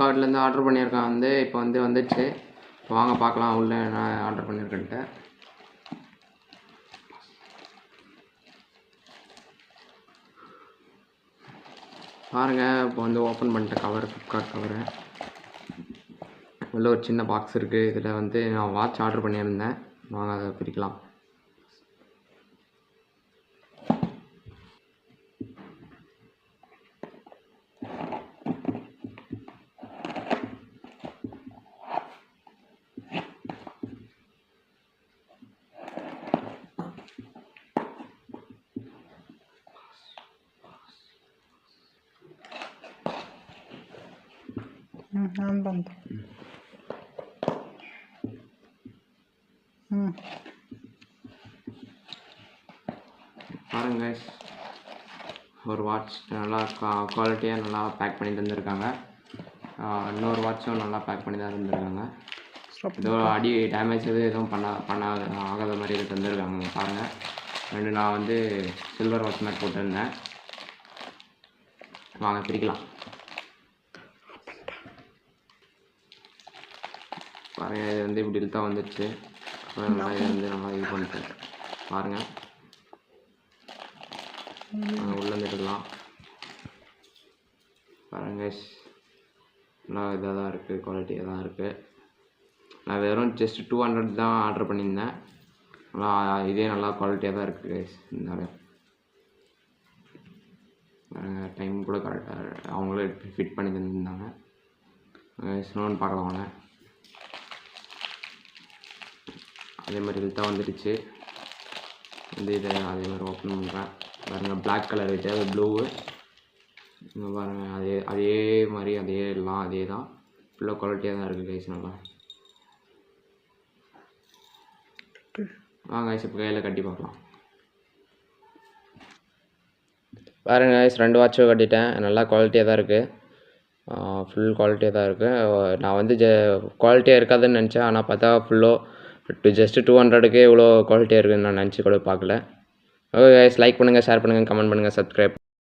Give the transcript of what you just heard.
ஃப்ளிப்கார்ட்லேருந்து order பண்ணியிருக்கேன் வந்து இப்போ வந்துடுச்சு. வாங்க பார்க்கலாம் உள்ளே நான் ஆர்டர் பண்ணியிருக்கேன்ட்டு. பாருங்கள், இப்போ ஓப்பன் பண்ணிட்டேன் கவர், ஃப்ளிப்கார்ட் கவரு. உள்ள ஒரு சின்ன பாக்ஸ் இருக்குது. இதில் நான் வாட்ச் ஆர்டர் பண்ணியிருந்தேன். வாங்க அதை பிரிக்கலாம். பாருங்க, ஒரு வாட்ச் நல்லா குவாலிட்டியாக நல்லா பேக் பண்ணி தந்துருக்காங்க. இன்னொரு வாட்சும் நல்லா பேக் பண்ணி தான் தந்துருக்காங்க. ஏதோ டேமேஜ் எதுவும் ஆகாத மாதிரி இது தந்துருக்காங்க. பாருங்கள், ரெண்டு நான் சில்வர் வாட்ச் மாதிரி போட்டிருந்தேன். வாங்க பிரிக்கலாம். பாருங்கள், இது இப்படி தான் வந்துடுச்சு. நல்லா இது நல்லா இது பண்ணிட்டேன். பாருங்கள், உள்ளே எடுக்கலாம். பாருங்கள், நல்லா இதாக தான் இருக்குது, குவாலிட்டியாக தான் இருக்குது. நான் வெறும் ஜஸ்ட் 200 தான் ஆர்டர் பண்ணியிருந்தேன். நல்லா இதே நல்லா குவாலிட்டியாக தான் இருக்குது கைஸ். இந்த டைம் கூட கரெக்டாக அவங்களே ஃபிட் பண்ணி தந்துருந்தாங்க. ஸ்னோன்னு பார்க்கலாம் வாங்க. அதே மாதிரி இது தான் வந்துடுச்சு. இதை அதே மாதிரி ஓப்பன் பண்ணுறேன். பாருங்கள், பிளாக் கலர் இது, அது ப்ளூவு. இங்கே பாருங்கள், அதே மாதிரி எல்லாம் அதே தான். ஃபுல்லாக குவாலிட்டியாக தான் இருக்குது கைஸ். நல்லா வாங்க கைஸ், இப்போ கையில் கட்டி பார்க்கலாம். பாருங்கள் கைஸ், 2 வாட்சும் கட்டிட்டேன். நல்லா குவாலிட்டியாக தான் இருக்குது. ஃபுல் குவாலிட்டியாக தான் இருக்குது. நான் குவாலிட்டியாக இருக்காதுன்னு நினச்சேன். ஆனால் பார்த்தா ஜஸ்ட் 200க்கே இவ்வளோ குவாலிட்டியாக இருக்குதுன்னு நான் நினச்சி கூட பார்க்கல. ஓகே கைஸ், லைக் பண்ணுங்கள், ஷேர் பண்ணுங்கள், கமெண்ட் பண்ணுங்கள், சப்ஸ்கிரைப்.